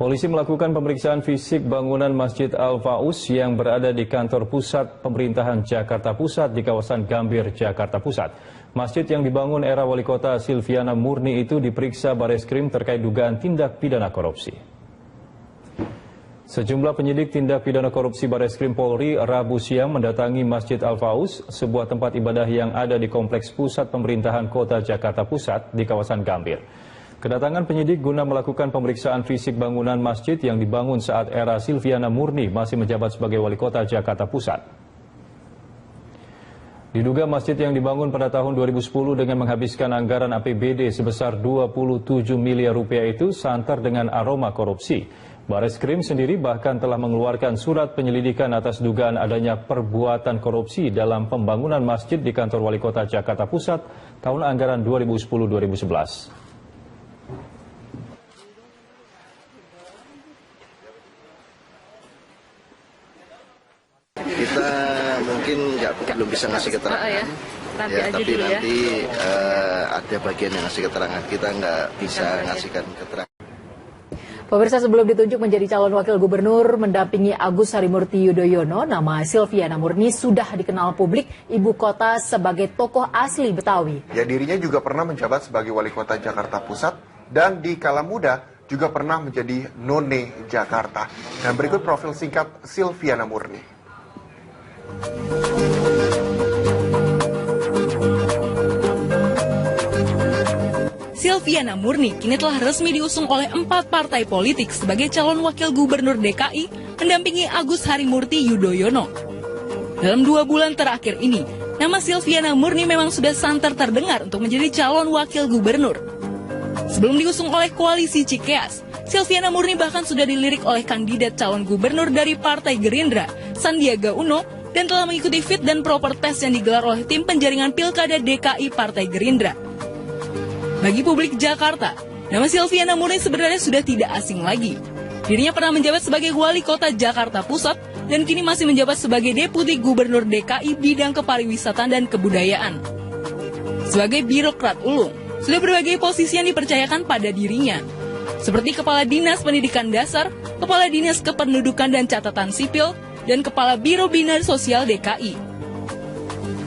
Polisi melakukan pemeriksaan fisik bangunan Masjid Al-Faus yang berada di kantor pusat pemerintahan Jakarta Pusat di kawasan Gambir, Jakarta Pusat. Masjid yang dibangun era Wali Kota Silviana Murni itu diperiksa Bareskrim terkait dugaan tindak pidana korupsi. Sejumlah penyidik tindak pidana korupsi Bareskrim Polri Rabu siang mendatangi Masjid Al-Faus, sebuah tempat ibadah yang ada di kompleks pusat pemerintahan Kota Jakarta Pusat di kawasan Gambir. Kedatangan penyidik guna melakukan pemeriksaan fisik bangunan masjid yang dibangun saat era Silviana Murni masih menjabat sebagai Wali Kota Jakarta Pusat. Diduga masjid yang dibangun pada tahun 2010 dengan menghabiskan anggaran APBD sebesar 27 miliar rupiah itu santer dengan aroma korupsi. Bareskrim sendiri bahkan telah mengeluarkan surat penyelidikan atas dugaan adanya perbuatan korupsi dalam pembangunan masjid di kantor Wali Kota Jakarta Pusat tahun anggaran 2010-2011. Kita mungkin belum bisa ngasih keterangan, ya. Tapi nanti ada bagian yang ngasih keterangan, kita nggak bisa ngasihkan keterangan. Pemirsa, sebelum ditunjuk menjadi calon wakil gubernur mendampingi Agus Harimurti Yudhoyono, nama Silviana Murni sudah dikenal publik ibu kota sebagai tokoh asli Betawi. Ya, dirinya juga pernah menjabat sebagai Wali Kota Jakarta Pusat dan di kala muda juga pernah menjadi None Jakarta. Dan berikut profil singkat Silviana Murni. Silviana Murni kini telah resmi diusung oleh 4 partai politik sebagai calon wakil gubernur DKI mendampingi Agus Harimurti Yudhoyono. Dalam 2 bulan terakhir ini, nama Silviana Murni memang sudah santer terdengar untuk menjadi calon wakil gubernur. Sebelum diusung oleh koalisi Cikeas, Silviana Murni bahkan sudah dilirik oleh kandidat calon gubernur dari Partai Gerindra, Sandiaga Uno, dan telah mengikuti fit dan proper test yang digelar oleh tim penjaringan Pilkada DKI Partai Gerindra. Bagi publik Jakarta, nama Silviana Murni sebenarnya sudah tidak asing lagi. Dirinya pernah menjabat sebagai Wali Kota Jakarta Pusat dan kini masih menjabat sebagai Deputi Gubernur DKI bidang kepariwisataan dan kebudayaan. Sebagai birokrat ulung, sudah berbagai posisi yang dipercayakan pada dirinya, seperti Kepala Dinas Pendidikan Dasar, Kepala Dinas Kependudukan dan Catatan Sipil, dan Kepala Biro Bina Sosial DKI.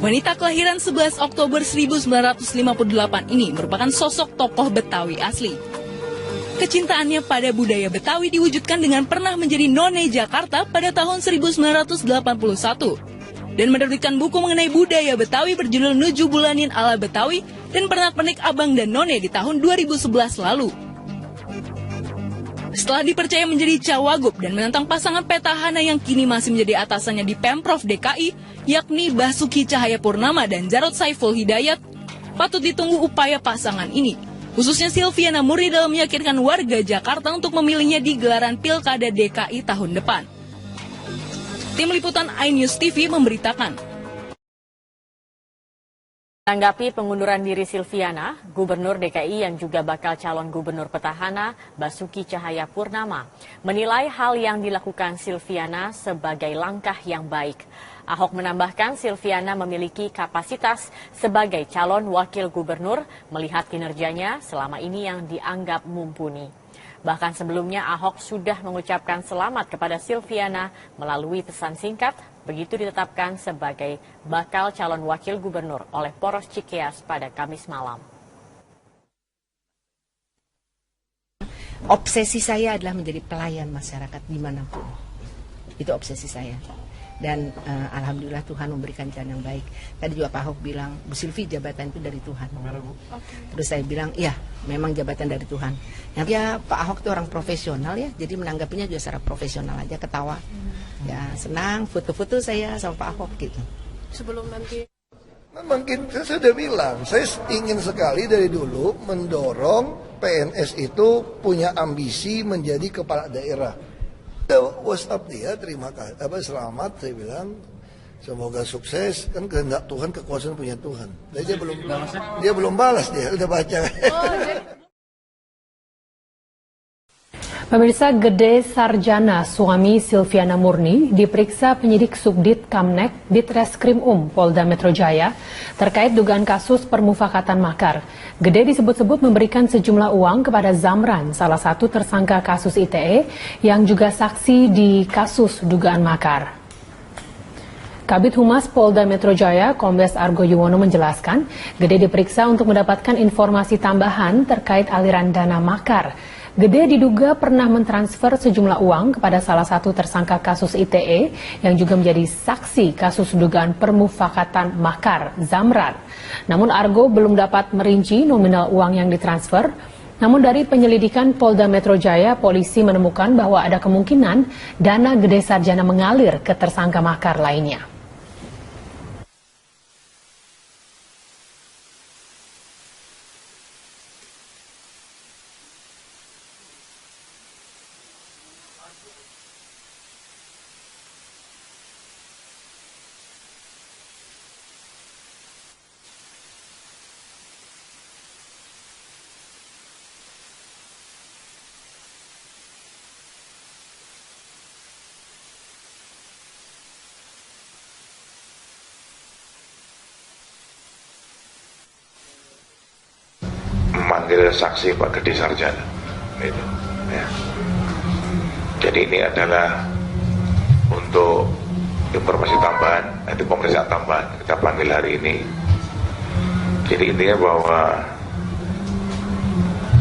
Wanita kelahiran 11 Oktober 1958 ini merupakan sosok tokoh Betawi asli. Kecintaannya pada budaya Betawi diwujudkan dengan pernah menjadi None Jakarta pada tahun 1981 dan menerbitkan buku mengenai budaya Betawi berjudul Nuju Bulanin ala Betawi dan Pernak-pernik Abang dan None di tahun 2011 lalu. Setelah dipercaya menjadi cawagup dan menantang pasangan petahana yang kini masih menjadi atasannya di Pemprov DKI, yakni Basuki Cahayapurnama dan Jarod Saiful Hidayat, patut ditunggu upaya pasangan ini, khususnya Silviana Murni dalam meyakinkan warga Jakarta untuk memilihnya di gelaran Pilkada DKI tahun depan. Tim Liputan iNews TV memberitakan. Menanggapi pengunduran diri Silviana, Gubernur DKI yang juga bakal calon gubernur petahana Basuki Cahayapurnama menilai hal yang dilakukan Silviana sebagai langkah yang baik. Ahok menambahkan Silviana memiliki kapasitas sebagai calon wakil gubernur melihat kinerjanya selama ini yang dianggap mumpuni. Bahkan sebelumnya Ahok sudah mengucapkan selamat kepada Silviana melalui pesan singkat begitu ditetapkan sebagai bakal calon wakil gubernur oleh Poros Cikeas pada Kamis malam. Obsesi saya adalah menjadi pelayan masyarakat dimanapun. Itu obsesi saya. Dan alhamdulillah Tuhan memberikan jalan yang baik. Tadi juga Pak Ahok bilang, Bu Silvi jabatan itu dari Tuhan. Terus saya bilang, iya memang jabatan dari Tuhan. Ya Pak Ahok itu orang profesional ya, jadi menanggapinya juga secara profesional aja, ketawa. Ya senang, foto-foto saya sama Pak Ahok gitu. Sebelum nanti mungkin saya sudah bilang, saya ingin sekali dari dulu mendorong PNS itu punya ambisi menjadi kepala daerah. WhatsApp dia, terima kasih, selamat, saya bilang, semoga sukses, kan kehendak Tuhan, kekuasaan punya Tuhan. Dia belum balas, dia udah baca. Pemirsa, Gede Sarjana, suami Silviana Murni, diperiksa penyidik Subdit Kamnek Ditreskrim Polda Metro Jaya terkait dugaan kasus permufakatan makar. Gede disebut-sebut memberikan sejumlah uang kepada Zamran, salah satu tersangka kasus ITE yang juga saksi di kasus dugaan makar. Kabid Humas Polda Metro Jaya, Kombes Argo Yuwono menjelaskan, Gede diperiksa untuk mendapatkan informasi tambahan terkait aliran dana makar. Gede diduga pernah mentransfer sejumlah uang kepada salah satu tersangka kasus ITE yang juga menjadi saksi kasus dugaan permufakatan makar, Zamran. Namun Argo belum dapat merinci nominal uang yang ditransfer. Namun dari penyelidikan Polda Metro Jaya, polisi menemukan bahwa ada kemungkinan dana Gede Sarjana mengalir ke tersangka makar lainnya. Memanggil saksi Pak Gede Sarjana itu, ya. Jadi ini adalah untuk informasi tambahan, itu pemeriksaan tambahan kita panggil hari ini. Jadi intinya bahwa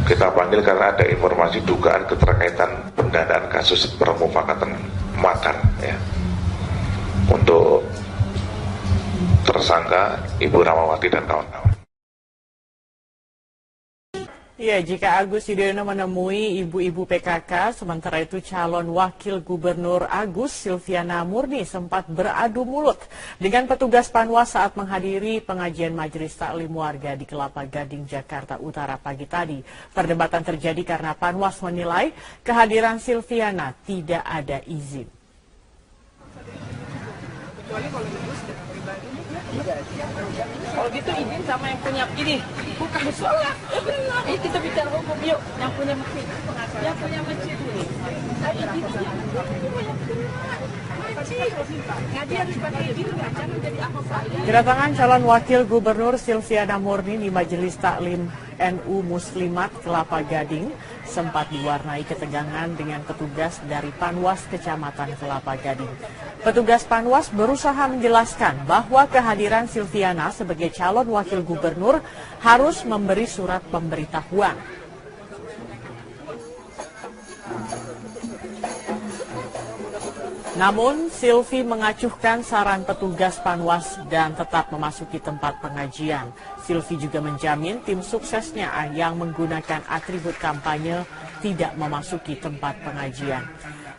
kita panggil karena ada informasi dugaan keterkaitan pendanaan kasus permufakatan makar, ya, untuk tersangka Ibu Ramawati dan kawan-kawan. Ya, jika Agus Yudhoyono menemui ibu-ibu PKK, sementara itu calon wakil gubernur Agus, Silviana Murni, sempat beradu mulut dengan petugas Panwas saat menghadiri pengajian Majelis Taklim Warga di Kelapa Gading, Jakarta Utara pagi tadi. Perdebatan terjadi karena Panwas menilai kehadiran Silviana tidak ada izin. Kecuali kalau Agus dengan pribadi, kalau gitu izin sama yang punya ini. Bukan sholat. Ini kita bicara hukum, yuk. Yang punya masjid. Yang punya masjid ini. Kedatangan calon wakil gubernur Silviana Murni di Majelis Taklim NU Muslimat Kelapa Gading sempat diwarnai ketegangan dengan petugas dari Panwas Kecamatan Kelapa Gading. Petugas Panwas berusaha menjelaskan bahwa kehadiran Silviana sebagai calon wakil gubernur harus memberi surat pemberitahuan. Namun, Silvi mengacuhkan saran petugas Panwas dan tetap memasuki tempat pengajian. Silvi juga menjamin tim suksesnya yang menggunakan atribut kampanye tidak memasuki tempat pengajian.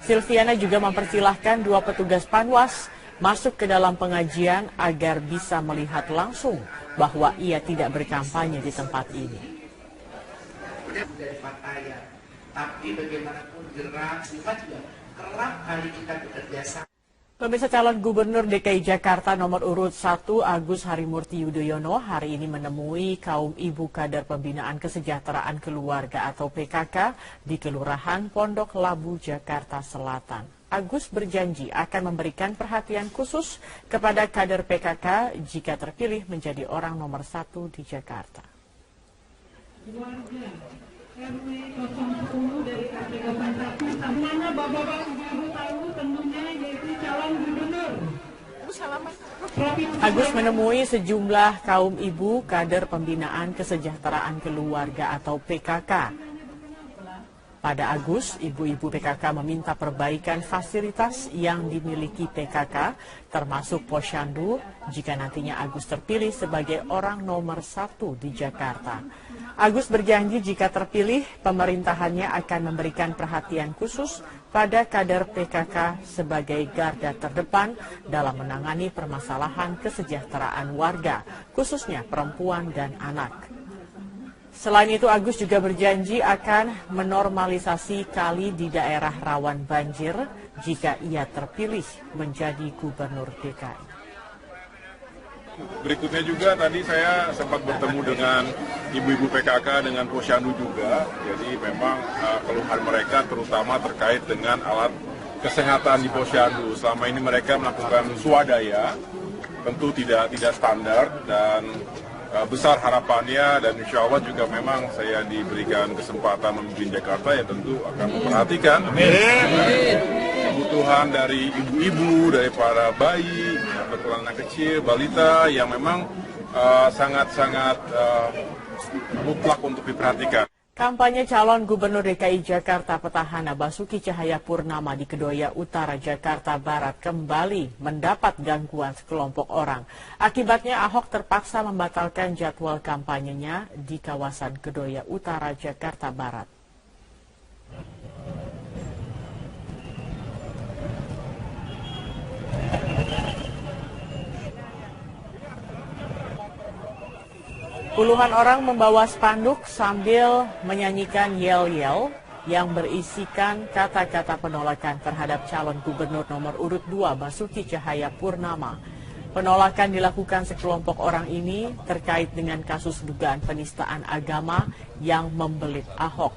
Silviana juga mempersilahkan dua petugas Panwas masuk ke dalam pengajian agar bisa melihat langsung bahwa ia tidak berkampanye di tempat ini. Tapi bagaimanapun gerak, sifat juga kerap kali kita bekerja. Pemirsa, calon gubernur DKI Jakarta nomor urut 1 Agus Harimurti Yudhoyono hari ini menemui kaum ibu kader pembinaan kesejahteraan keluarga atau PKK di Kelurahan Pondok Labu, Jakarta Selatan. Agus berjanji akan memberikan perhatian khusus kepada kader PKK jika terpilih menjadi orang nomor 1 di Jakarta. RW 010 dari KP 01, mana bapak-bapak ibu tahu tentunya yaitu calon gubernur. Agus menemui sejumlah kaum ibu kader pembinaan kesejahteraan keluarga atau PKK. Pada Agus, ibu-ibu PKK meminta perbaikan fasilitas yang dimiliki PKK, termasuk posyandu, jika nantinya Agus terpilih sebagai orang nomor 1 di Jakarta. Agus berjanji jika terpilih, pemerintahannya akan memberikan perhatian khusus pada kader PKK sebagai garda terdepan dalam menangani permasalahan kesejahteraan warga, khususnya perempuan dan anak. Selain itu, Agus juga berjanji akan menormalisasi kali di daerah rawan banjir jika ia terpilih menjadi gubernur DKI. Berikutnya juga tadi saya sempat bertemu dengan ibu-ibu PKK dengan Posyandu juga. Jadi memang keluhan mereka terutama terkait dengan alat kesehatan di Posyandu. Selama ini mereka melakukan swadaya, tentu tidak standar dan besar harapannya, dan insya Allah juga memang saya diberikan kesempatan memimpin Jakarta, ya tentu akan memperhatikan kebutuhan dari ibu-ibu, dari para bayi, atau anak kecil, balita yang memang sangat-sangat mutlak untuk diperhatikan. Kampanye calon Gubernur DKI Jakarta petahana Basuki Cahayapurnama di Kedoya Utara, Jakarta Barat kembali mendapat gangguan sekelompok orang. Akibatnya Ahok terpaksa membatalkan jadwal kampanyenya di kawasan Kedoya Utara, Jakarta Barat. Puluhan orang membawa spanduk sambil menyanyikan yel-yel yang berisikan kata-kata penolakan terhadap calon gubernur nomor urut 2 Basuki Cahayapurnama. Penolakan dilakukan sekelompok orang ini terkait dengan kasus dugaan penistaan agama yang membelit Ahok.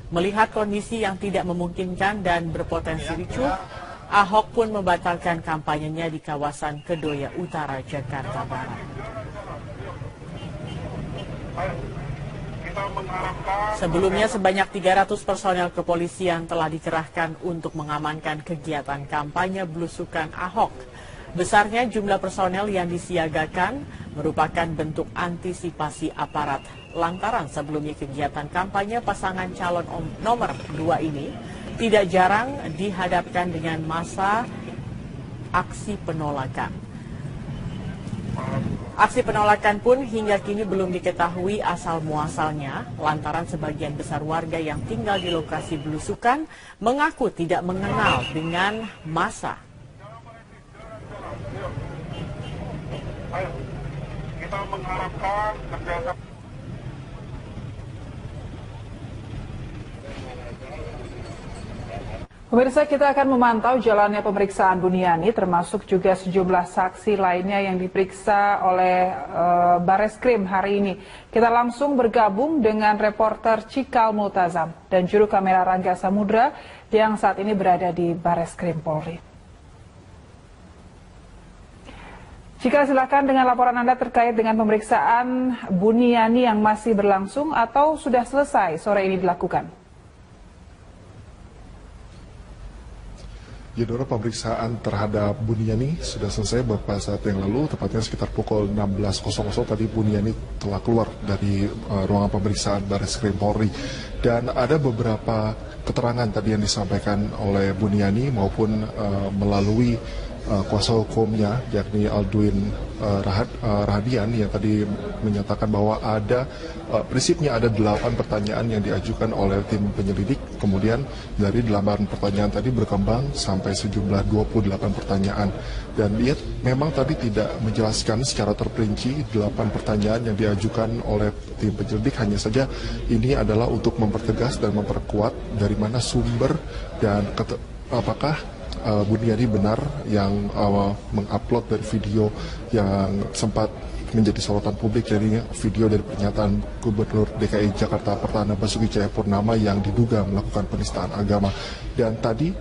Melihat kondisi yang tidak memungkinkan dan berpotensi ricuh, Ahok pun membatalkan kampanyenya di kawasan Kedoya Utara, Jakarta Barat. Sebelumnya sebanyak 300 personel kepolisian telah dikerahkan untuk mengamankan kegiatan kampanye belusukan Ahok. Besarnya jumlah personel yang disiagakan merupakan bentuk antisipasi aparat lantaran sebelumnya kegiatan kampanye pasangan calon nomor 2 ini tidak jarang dihadapkan dengan masa aksi penolakan. Aksi penolakan pun hingga kini belum diketahui asal-muasalnya lantaran sebagian besar warga yang tinggal di lokasi belusukan mengaku tidak mengenal dengan massa. Kita mengharapkan Pemirsa, kita akan memantau jalannya pemeriksaan Buniani, termasuk juga sejumlah saksi lainnya yang diperiksa oleh Bareskrim hari ini. Kita langsung bergabung dengan reporter Cikal Multazam dan juru kamera Rangga Samudra yang saat ini berada di Bareskrim Polri. Cikal, silakan dengan laporan Anda terkait dengan pemeriksaan Buniani yang masih berlangsung atau sudah selesai sore ini dilakukan. Yudora, pemeriksaan terhadap Buniani sudah selesai beberapa saat yang lalu, tepatnya sekitar pukul 16.00 tadi Buniani telah keluar dari ruangan pemeriksaan Bareskrim Polri. Dan ada beberapa keterangan tadi yang disampaikan oleh Buniani maupun melalui kuasa hukumnya, yakni Alduin Rahadian, yang tadi menyatakan bahwa ada prinsipnya ada 8 pertanyaan yang diajukan oleh tim penyelidik. Kemudian dari 8 pertanyaan tadi berkembang sampai sejumlah 28 pertanyaan. Dan dia memang tadi tidak menjelaskan secara terperinci 8 pertanyaan yang diajukan oleh tim penyelidik. Hanya saja ini adalah untuk mempertegas dan memperkuat dari mana sumber dan apakah Buniani benar yang mengupload dari video yang sempat menjadi sorotan publik, jadi video dari pernyataan Gubernur DKI Jakarta Petahana Basuki Cahayapurnama yang diduga melakukan penistaan agama. Dan tadi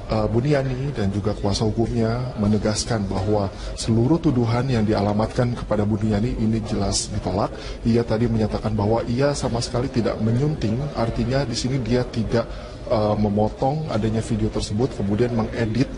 Buniani dan juga kuasa hukumnya menegaskan bahwa seluruh tuduhan yang dialamatkan kepada Buniani ini jelas ditolak. Ia tadi menyatakan bahwa ia sama sekali tidak menyunting, artinya di sini dia tidak memotong adanya video tersebut, kemudian mengedit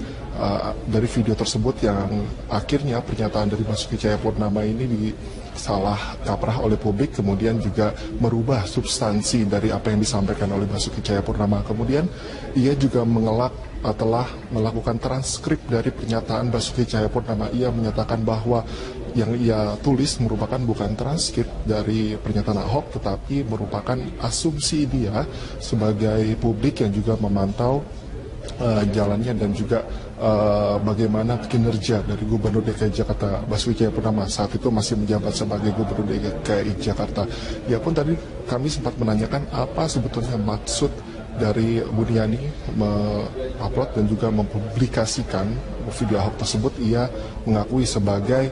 dari video tersebut yang akhirnya pernyataan dari Basuki Cahayapurnama ini disalah kaprah oleh publik, kemudian juga merubah substansi dari apa yang disampaikan oleh Basuki Cahayapurnama. Kemudian ia juga mengelak telah melakukan transkrip dari pernyataan Basuki Cahayapurnama. Ia menyatakan bahwa yang ia tulis merupakan bukan transkrip dari pernyataan Ahok, tetapi merupakan asumsi dia sebagai publik yang juga memantau jalannya dan juga bagaimana kinerja dari Gubernur DKI Jakarta Basuki Cahayapurnama saat itu masih menjabat sebagai Gubernur DKI Jakarta. Ya pun tadi kami sempat menanyakan apa sebetulnya maksud dari Buniani mengupload dan juga mempublikasikan video Ahok tersebut. Ia mengakui sebagai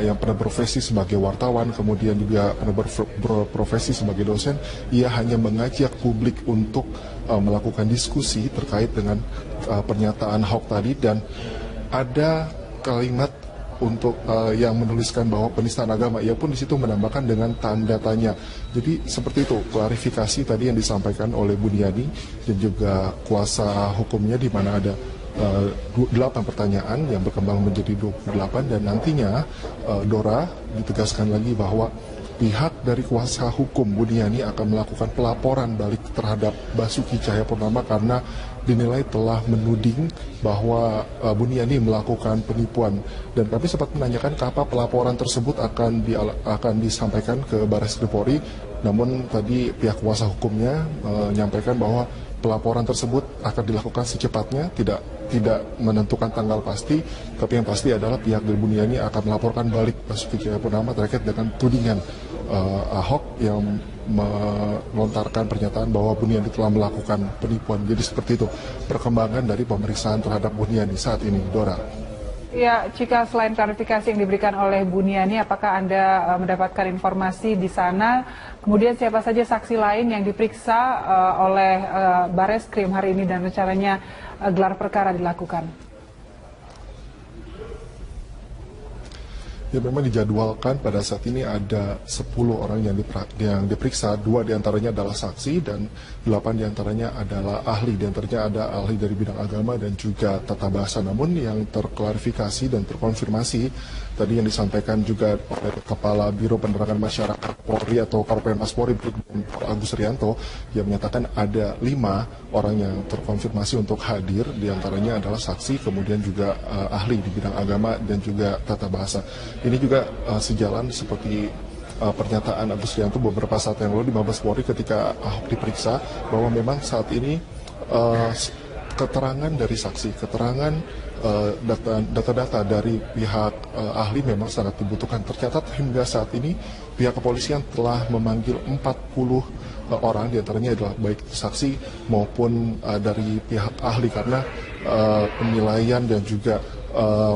yang pernah berprofesi sebagai wartawan, kemudian juga pernah berprofesi sebagai dosen. Ia hanya mengajak publik untuk melakukan diskusi terkait dengan pernyataan Ahok tadi, dan ada kalimat untuk yang menuliskan bahwa penistaan agama. Ia pun di situ menambahkan dengan tanda tanya. Jadi seperti itu klarifikasi tadi yang disampaikan oleh Buniani dan juga kuasa hukumnya, di mana ada 8 pertanyaan yang berkembang menjadi 28, dan nantinya Dora ditegaskan lagi bahwa pihak dari kuasa hukum Buniani akan melakukan pelaporan balik terhadap Basuki Cahayapurnama karena dinilai telah menuding bahwa Buniani melakukan penipuan. Dan kami sempat menanyakan kapan pelaporan tersebut akan disampaikan ke Barreskrim Polri, namun tadi pihak kuasa hukumnya menyampaikan bahwa pelaporan tersebut akan dilakukan secepatnya, tidak menentukan tanggal pasti, tapi yang pasti adalah pihak dari Buniani akan melaporkan balik Basuki Cahayapurnama terkait dengan tudingan Ahok yang melontarkan pernyataan bahwa Buniani telah melakukan penipuan. Jadi seperti itu perkembangan dari pemeriksaan terhadap Buniani saat ini, Dora. Ya, Cika, selain klarifikasi yang diberikan oleh Buniani, apakah Anda mendapatkan informasi di sana? Kemudian siapa saja saksi lain yang diperiksa oleh Barreskrim hari ini dan rencananya gelar perkara dilakukan? Ya, memang dijadwalkan pada saat ini ada 10 orang yang diperiksa, 2 diantaranya adalah saksi dan 8 diantaranya adalah ahli. Diantaranya ada ahli dari bidang agama dan juga tata bahasa. Namun yang terklarifikasi dan terkonfirmasi tadi yang disampaikan juga oleh Kepala Biro Penerangan Masyarakat Polri atau Korpenmas Polri Agus Rianto, yang menyatakan ada 5 orang yang terkonfirmasi untuk hadir. Diantaranya adalah saksi, kemudian juga ahli di bidang agama dan juga tata bahasa. Ini juga sejalan seperti pernyataan Agus Rianto beberapa saat yang lalu di Mabes Polri ketika Ahok diperiksa, bahwa memang saat ini keterangan dari saksi, keterangan data-data dari pihak ahli memang sangat dibutuhkan. Tercatat hingga saat ini pihak kepolisian telah memanggil 40 orang, diantaranya adalah baik saksi maupun dari pihak ahli, karena penilaian dan juga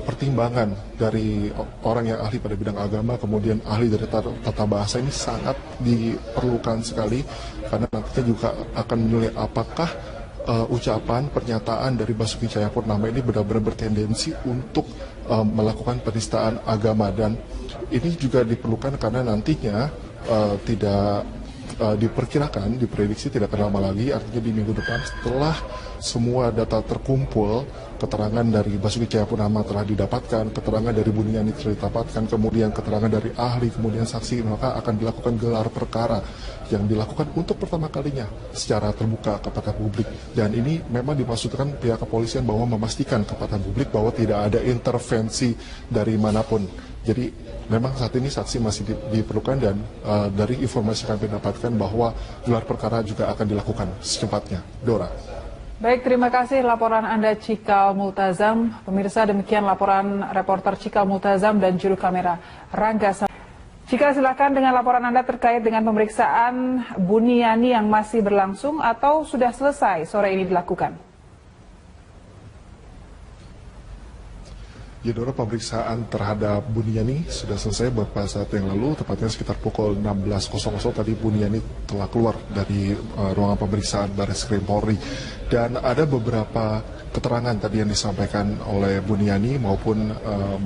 pertimbangan dari orang yang ahli pada bidang agama, kemudian ahli dari tata bahasa ini sangat diperlukan sekali, karena nantinya juga akan menilai apakah ucapan, pernyataan dari Basuki Cahayapurnama ini benar-benar bertendensi untuk melakukan penistaan agama. Dan ini juga diperlukan karena nantinya tidak diperkirakan, diprediksi tidak akan lama lagi, artinya di minggu depan setelah semua data terkumpul, keterangan dari Basuki Cahayapurnama telah didapatkan, keterangan dari Buniani telah didapatkan, kemudian keterangan dari ahli, kemudian saksi, maka akan dilakukan gelar perkara yang dilakukan untuk pertama kalinya secara terbuka kepada publik. Dan ini memang dimaksudkan pihak kepolisian bahwa memastikan kepada publik bahwa tidak ada intervensi dari manapun. Jadi memang saat ini saksi masih diperlukan, dan dari informasi kami dapatkan bahwa gelar perkara juga akan dilakukan secepatnya. Dora. Baik, terima kasih laporan Anda Cikal Multazam. Pemirsa, demikian laporan reporter Cikal Multazam dan juru kamera Rangga. Cikal, silakan dengan laporan Anda terkait dengan pemeriksaan Buniani yang masih berlangsung atau sudah selesai sore ini dilakukan. Ya, Dora, pemeriksaan terhadap Buniani sudah selesai beberapa saat yang lalu, tepatnya sekitar pukul 16.00 tadi Buniani telah keluar dari ruangan pemeriksaan Barreskrim Polri. Dan ada beberapa keterangan tadi yang disampaikan oleh Buniani maupun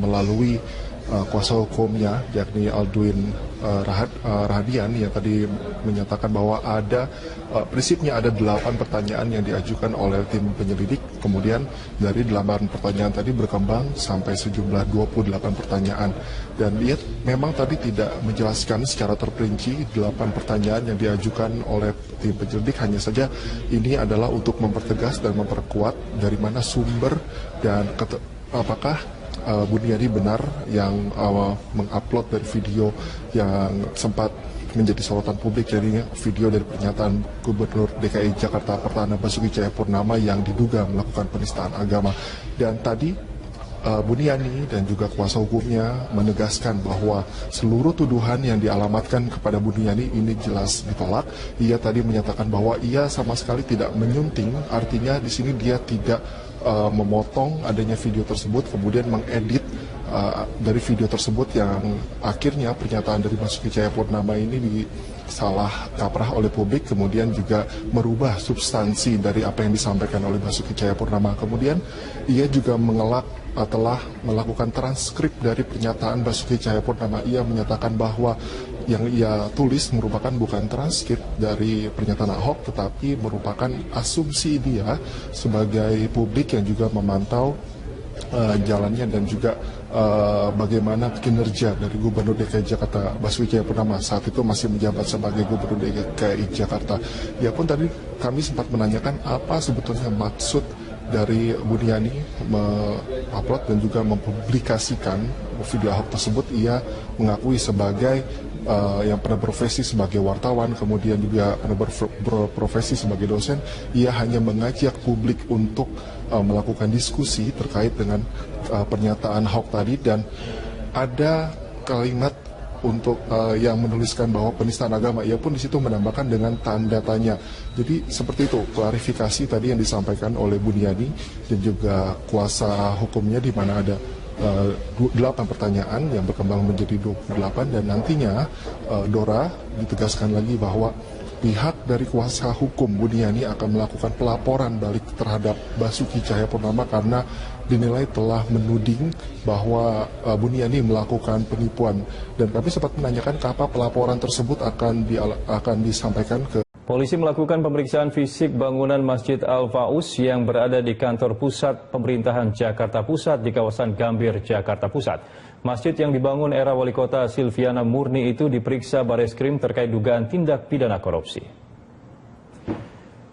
melalui kuasa hukumnya, yakni Alduin Rahadian, yang tadi menyatakan bahwa ada prinsipnya ada 8 pertanyaan yang diajukan oleh tim penyelidik. Kemudian dari 8 pertanyaan tadi berkembang sampai sejumlah 28 pertanyaan. Dan dia memang tadi tidak menjelaskan secara terperinci 8 pertanyaan yang diajukan oleh tim penyelidik. Hanya saja ini adalah untuk mempertegas dan memperkuat dari mana sumber dan apakah Buniani benar yang mengupload dari video yang sempat menjadi sorotan publik, jadinya video dari pernyataan Gubernur DKI Jakarta Pertana Basuki Cahayapurnama yang diduga melakukan penistaan agama. Dan tadi Buniani dan juga kuasa hukumnya menegaskan bahwa seluruh tuduhan yang dialamatkan kepada Buniani ini jelas ditolak. Ia tadi menyatakan bahwa ia sama sekali tidak menyunting, artinya di sini dia tidak memotong adanya video tersebut, kemudian mengedit dari video tersebut yang akhirnya pernyataan dari Basuki Cahayapurnama ini disalah kaprah oleh publik, kemudian juga merubah substansi dari apa yang disampaikan oleh Basuki Cahayapurnama. Kemudian ia juga telah melakukan transkrip dari pernyataan Basuki Cahayapurnama. Ia menyatakan bahwa yang ia tulis merupakan bukan transkrip dari pernyataan Ahok, tetapi merupakan asumsi dia sebagai publik yang juga memantau jalannya dan juga bagaimana kinerja dari Gubernur DKI Jakarta Basuki Cahayapurnama saat itu masih menjabat sebagai Gubernur DKI Jakarta. Ya pun tadi kami sempat menanyakan apa sebetulnya maksud dari Buniani mengupload dan juga mempublikasikan video Ahok tersebut. Ia mengakui sebagai yang pernah berprofesi sebagai wartawan, kemudian juga pernah berprofesi sebagai dosen. Ia hanya mengajak publik untuk melakukan diskusi terkait dengan pernyataan Ahok tadi, dan ada kalimat untuk yang menuliskan bahwa penistaan agama. Ia pun di situ menambahkan dengan tanda tanya. Jadi seperti itu klarifikasi tadi yang disampaikan oleh Buniani dan juga kuasa hukumnya, di mana ada 8 pertanyaan yang berkembang menjadi 28, dan nantinya Dora ditegaskan lagi bahwa pihak dari kuasa hukum Buniani akan melakukan pelaporan balik terhadap Basuki Cahayapurnama karena dinilai telah menuding bahwa Buniani melakukan penipuan. Dan kami sempat menanyakan kapan pelaporan tersebut akan disampaikan ke. Polisi melakukan pemeriksaan fisik bangunan Masjid Al-Faus yang berada di kantor pusat pemerintahan Jakarta Pusat di kawasan Gambir, Jakarta Pusat. Masjid yang dibangun era Wali Kota Silviana Murni itu diperiksa Bareskrim terkait dugaan tindak pidana korupsi.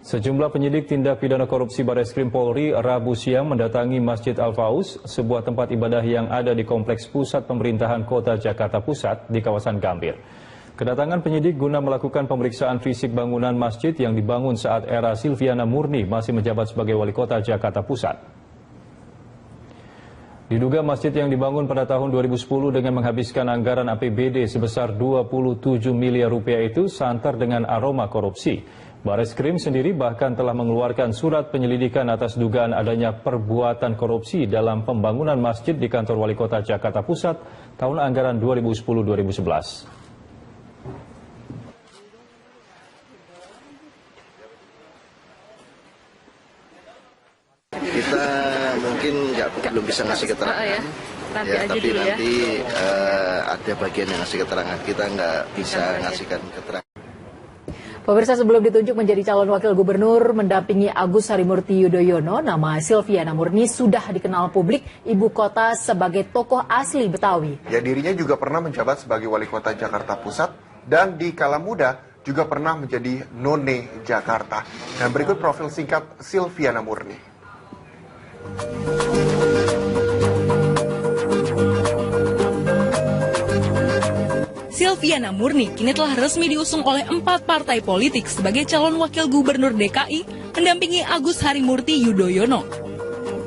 Sejumlah penyidik tindak pidana korupsi Bareskrim Polri Rabu siang mendatangi Masjid Al-Faus, sebuah tempat ibadah yang ada di Kompleks Pusat Pemerintahan Kota Jakarta Pusat di kawasan Gambir. Kedatangan penyidik guna melakukan pemeriksaan fisik bangunan masjid yang dibangun saat era Silviana Murni masih menjabat sebagai Wali Kota Jakarta Pusat. Diduga masjid yang dibangun pada tahun 2010 dengan menghabiskan anggaran APBD sebesar 27 miliar rupiah itu santer dengan aroma korupsi. Bareskrim sendiri bahkan telah mengeluarkan surat penyelidikan atas dugaan adanya perbuatan korupsi dalam pembangunan masjid di kantor Wali Kota Jakarta Pusat tahun anggaran 2010-2011. Kita mungkin belum bisa ngasih keterangan, tapi nanti ada bagian yang ngasih keterangan. Kita nggak bisa ngasihkan keterangan. Pemirsa, sebelum ditunjuk menjadi calon wakil gubernur mendampingi Agus Harimurti Yudhoyono, nama Silviana Murni sudah dikenal publik ibu kota sebagai tokoh asli Betawi. Ya, dirinya juga pernah menjabat sebagai Wali Kota Jakarta Pusat dan di kala muda juga pernah menjadi None Jakarta. Dan berikut profil singkat Silviana Murni. Silviana Murni kini telah resmi diusung oleh 4 partai politik sebagai calon wakil gubernur DKI mendampingi Agus Harimurti Yudhoyono.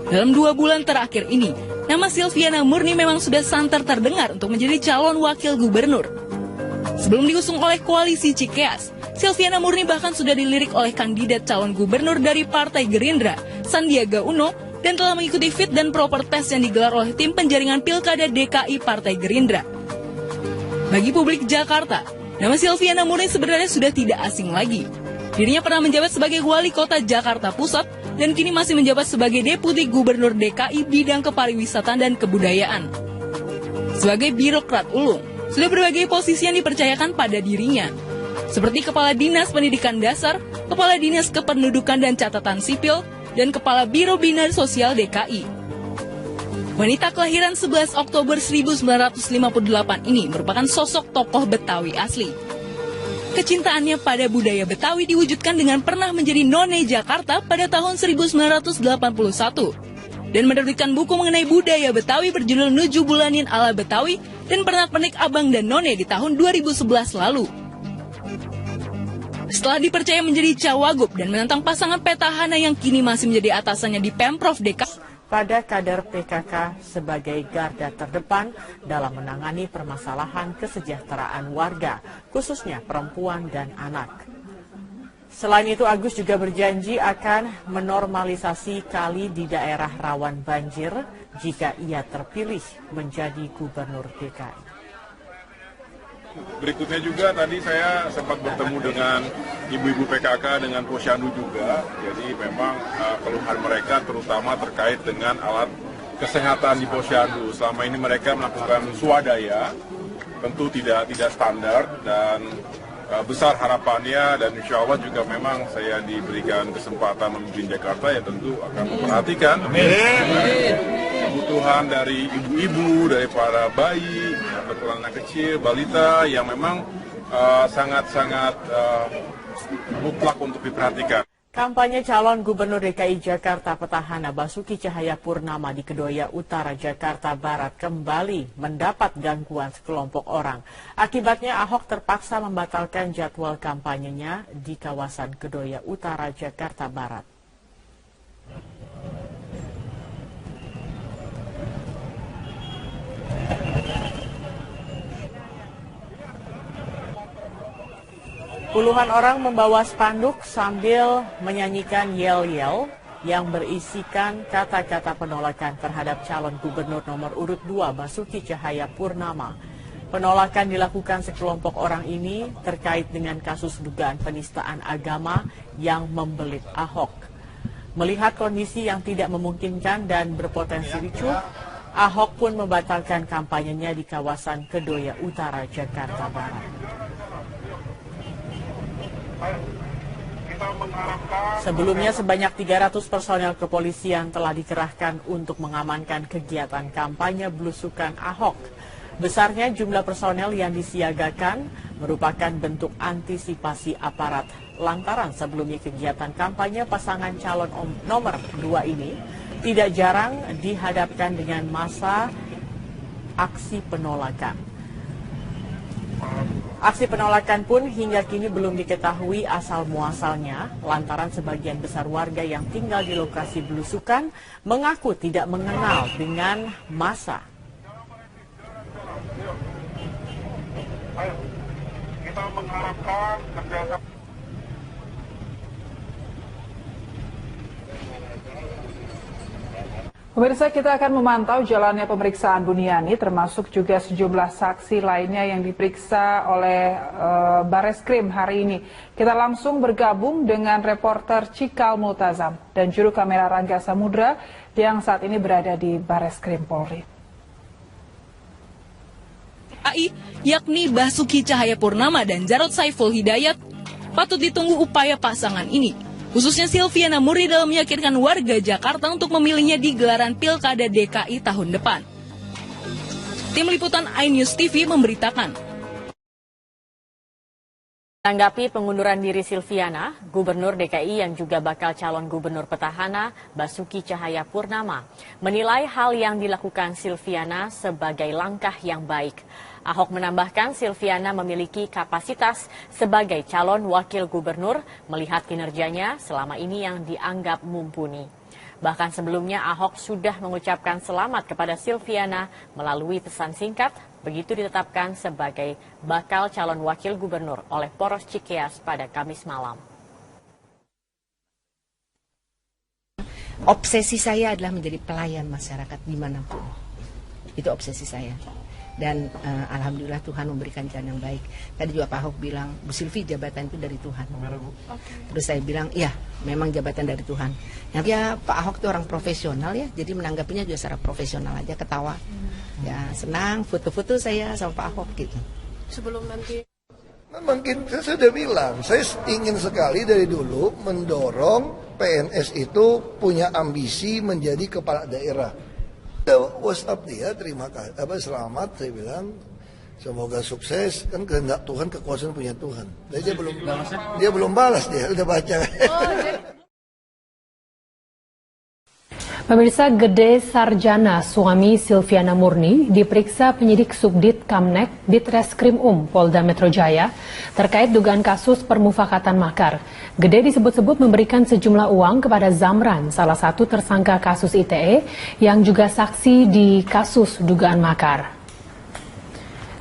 Dalam 2 bulan terakhir ini, nama Silviana Murni memang sudah santer terdengar untuk menjadi calon wakil gubernur. Sebelum diusung oleh koalisi Cikeas, Silviana Murni bahkan sudah dilirik oleh kandidat calon gubernur dari Partai Gerindra, Sandiaga Uno, dan telah mengikuti fit dan proper test yang digelar oleh tim penjaringan Pilkada DKI Partai Gerindra. Bagi publik Jakarta, nama Silviana Murni sebenarnya sudah tidak asing lagi. Dirinya pernah menjabat sebagai Wali Kota Jakarta Pusat dan kini masih menjabat sebagai Deputi Gubernur DKI bidang kepariwisataan dan kebudayaan. Sebagai birokrat ulung, sudah berbagai posisi yang dipercayakan pada dirinya, seperti Kepala Dinas Pendidikan Dasar, Kepala Dinas Kependudukan dan Catatan Sipil, dan Kepala Biro Bina Sosial DKI. Wanita kelahiran 11 Oktober 1958 ini merupakan sosok tokoh Betawi asli. Kecintaannya pada budaya Betawi diwujudkan dengan pernah menjadi None Jakarta pada tahun 1981 dan menerbitkan buku mengenai budaya Betawi berjudul Nuju Bulanin ala Betawi dan Pernak-pernik Abang dan None di tahun 2011 lalu. Setelah dipercaya menjadi cawagup dan menantang pasangan petahana yang kini masih menjadi atasannya di Pemprov DKI, pada kader PKK sebagai garda terdepan dalam menangani permasalahan kesejahteraan warga, khususnya perempuan dan anak. Selain itu, Agus juga berjanji akan menormalisasi kali di daerah rawan banjir jika ia terpilih menjadi gubernur DKI. Berikutnya juga tadi saya sempat bertemu dengan ibu-ibu PKK dengan Posyandu juga. Jadi memang keluhan mereka terutama terkait dengan alat kesehatan di Posyandu. Selama ini mereka melakukan swadaya, tentu tidak standar dan besar harapannya, dan insya Allah juga memang saya diberikan kesempatan memimpin Jakarta ya tentu akan memperhatikan kebutuhan dari ibu-ibu, dari para bayi, ataupun anak kecil, balita yang memang sangat-sangat mutlak untuk diperhatikan. Kampanye calon gubernur DKI Jakarta petahana Basuki Cahayapurnama di Kedoya Utara, Jakarta Barat kembali mendapat gangguan sekelompok orang. Akibatnya Ahok terpaksa membatalkan jadwal kampanyenya di kawasan Kedoya Utara, Jakarta Barat. Puluhan orang membawa spanduk sambil menyanyikan yel-yel yang berisikan kata-kata penolakan terhadap calon gubernur nomor urut 2 Basuki Cahayapurnama. Penolakan dilakukan sekelompok orang ini terkait dengan kasus dugaan penistaan agama yang membelit Ahok. Melihat kondisi yang tidak memungkinkan dan berpotensi ricuh, Ahok pun membatalkan kampanyenya di kawasan Kedoya Utara, Jakarta Barat. Sebelumnya sebanyak 300 personel kepolisian telah dikerahkan untuk mengamankan kegiatan kampanye belusukan Ahok. Besarnya jumlah personel yang disiagakan merupakan bentuk antisipasi aparat lantaran sebelumnya kegiatan kampanye pasangan calon nomor 2 ini tidak jarang dihadapkan dengan masa aksi penolakan. Aksi penolakan pun hingga kini belum diketahui asal-muasalnya lantaran sebagian besar warga yang tinggal di lokasi belusukan mengaku tidak mengenal dengan massa. Kita mengharapkan kerjasama. Pemirsa, kita akan memantau jalannya pemeriksaan Buniani, termasuk juga sejumlah saksi lainnya yang diperiksa oleh Bareskrim hari ini. Kita langsung bergabung dengan reporter Cikal Multazam dan juru kamera Rangga Samudra yang saat ini berada di Bareskrim Polri. Yakni Basuki Cahayapurnama dan Jarod Saiful Hidayat, patut ditunggu upaya pasangan ini. Khususnya Silviana Murni dalam meyakinkan warga Jakarta untuk memilihnya di gelaran Pilkada DKI tahun depan. Tim Liputan iNews TV memberitakan. Menanggapi pengunduran diri Silviana, Gubernur DKI yang juga bakal calon gubernur petahana Basuki Cahayapurnama menilai hal yang dilakukan Silviana sebagai langkah yang baik. Ahok menambahkan Silviana memiliki kapasitas sebagai calon wakil gubernur melihat kinerjanya selama ini yang dianggap mumpuni. Bahkan sebelumnya Ahok sudah mengucapkan selamat kepada Silviana melalui pesan singkat begitu ditetapkan sebagai bakal calon wakil gubernur oleh Poros Cikeas pada Kamis malam. Obsesi saya adalah menjadi pelayan masyarakat dimanapun. Itu obsesi saya. Dan alhamdulillah Tuhan memberikan jalan yang baik. Tadi juga Pak Ahok bilang, Bu Silvi jabatan itu dari Tuhan. Terus saya bilang, iya memang jabatan dari Tuhan. Ya Pak Ahok itu orang profesional ya, jadi menanggapinya juga secara profesional aja, ketawa. Ya senang, foto-foto saya sama Pak Ahok gitu. Sebelum nanti Mungkin saya sudah bilang, saya ingin sekali dari dulu mendorong PNS itu punya ambisi menjadi kepala daerah. WhatsApp dia, terima kasih, selamat, saya bilang, semoga sukses, kan kehendak Tuhan, kekuasaan punya Tuhan. Jadi dia belum balas, dia udah baca. Pemirsa, Gede Sarjana, suami Silviana Murni, diperiksa penyidik Subdit Kamnek Ditreskrim Polda Metro Jaya terkait dugaan kasus permufakatan makar. Gede disebut-sebut memberikan sejumlah uang kepada Zamran, salah satu tersangka kasus ITE yang juga saksi di kasus dugaan makar.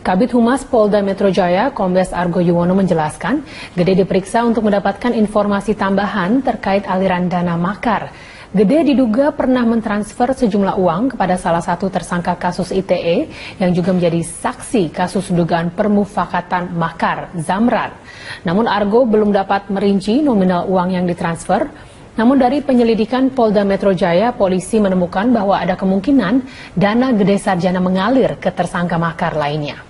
Kabid Humas Polda Metro Jaya, Kombes Argo Yuwono menjelaskan, Gede diperiksa untuk mendapatkan informasi tambahan terkait aliran dana makar. Gede diduga pernah mentransfer sejumlah uang kepada salah satu tersangka kasus ITE yang juga menjadi saksi kasus dugaan permufakatan makar, Zamran. Namun Argo belum dapat merinci nominal uang yang ditransfer. Namun dari penyelidikan Polda Metro Jaya, polisi menemukan bahwa ada kemungkinan dana Gede Sarjana mengalir ke tersangka makar lainnya.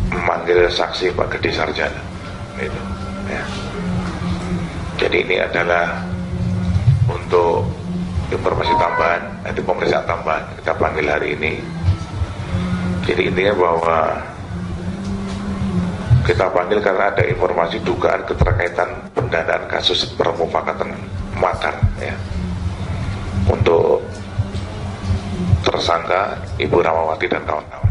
Memanggil saksi Pak Gede Sarjana, itu, ya. Jadi ini adalah untuk informasi tambahan, nanti pemeriksaan tambahan kita panggil hari ini. Jadi intinya bahwa kita panggil karena ada informasi dugaan keterkaitan pendanaan kasus permufakatan makar, ya, untuk tersangka Ibu Ramawati dan kawan-kawan.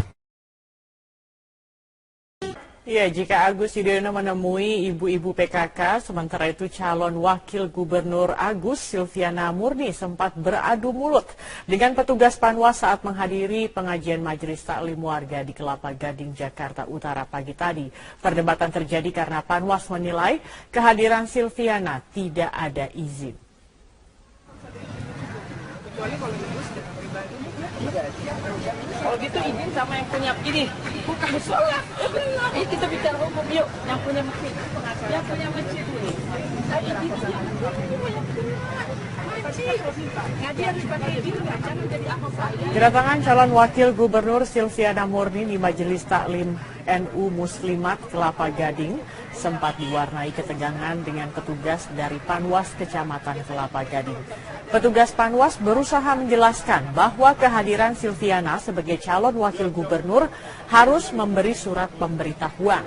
Ya, jika Agus Yudhoyono menemui ibu-ibu PKK, sementara itu calon wakil gubernur Agus, Silviana Murni, sempat beradu mulut dengan petugas Panwas saat menghadiri pengajian Majelis Taklim Warga di Kelapa Gading, Jakarta Utara pagi tadi. Perdebatan terjadi karena Panwas menilai kehadiran Silviana tidak ada izin. Kalau gitu izin sama yang punya ini, bukan sholat. Ayo kita bicara hukum yuk, yang punya masjid, ini. Kedatangan calon wakil gubernur Silviana Murni di Majelis Taklim NU Muslimat Kelapa Gading sempat diwarnai ketegangan dengan petugas dari Panwas Kecamatan Kelapa Gading. Petugas Panwas berusaha menjelaskan bahwa kehadiran Silviana sebagai calon wakil gubernur harus memberi surat pemberitahuan.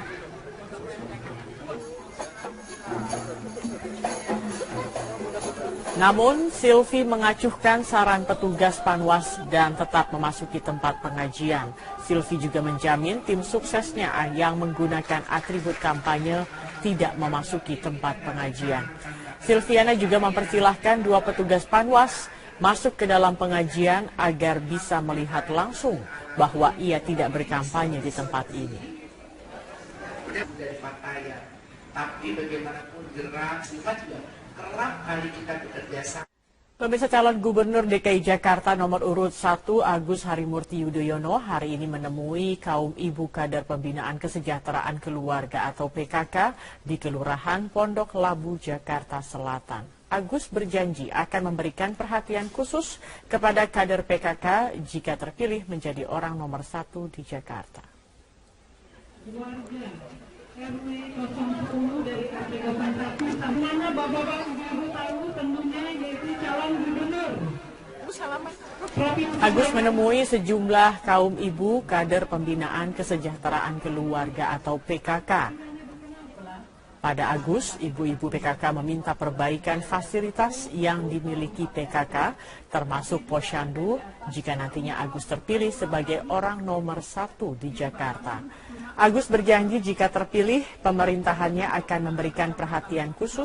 Namun, Silvi mengacuhkan saran petugas Panwas dan tetap memasuki tempat pengajian. Silvi juga menjamin tim suksesnya yang menggunakan atribut kampanye tidak memasuki tempat pengajian. Silviana juga mempersilahkan dua petugas Panwas masuk ke dalam pengajian agar bisa melihat langsung bahwa ia tidak berkampanye di tempat ini. Tapi bagaimanapun gerak, sifat juga kerap kali kita bekerja sama. Pemirsa, calon gubernur DKI Jakarta nomor urut 1 Agus Harimurti Yudhoyono hari ini menemui kaum ibu kader pembinaan kesejahteraan keluarga atau PKK di Kelurahan Pondok Labu, Jakarta Selatan. Agus berjanji akan memberikan perhatian khusus kepada kader PKK jika terpilih menjadi orang nomor 1 di Jakarta. RW 010 dari RT 01, namanya Bapak Ibu tahu tentunya yaitu calon gubernur. Agus menemui sejumlah kaum ibu kader pembinaan kesejahteraan keluarga atau PKK. Pada Agus, ibu-ibu PKK meminta perbaikan fasilitas yang dimiliki PKK, termasuk posyandu, jika nantinya Agus terpilih sebagai orang nomor 1 di Jakarta. Agus berjanji jika terpilih, pemerintahannya akan memberikan perhatian khusus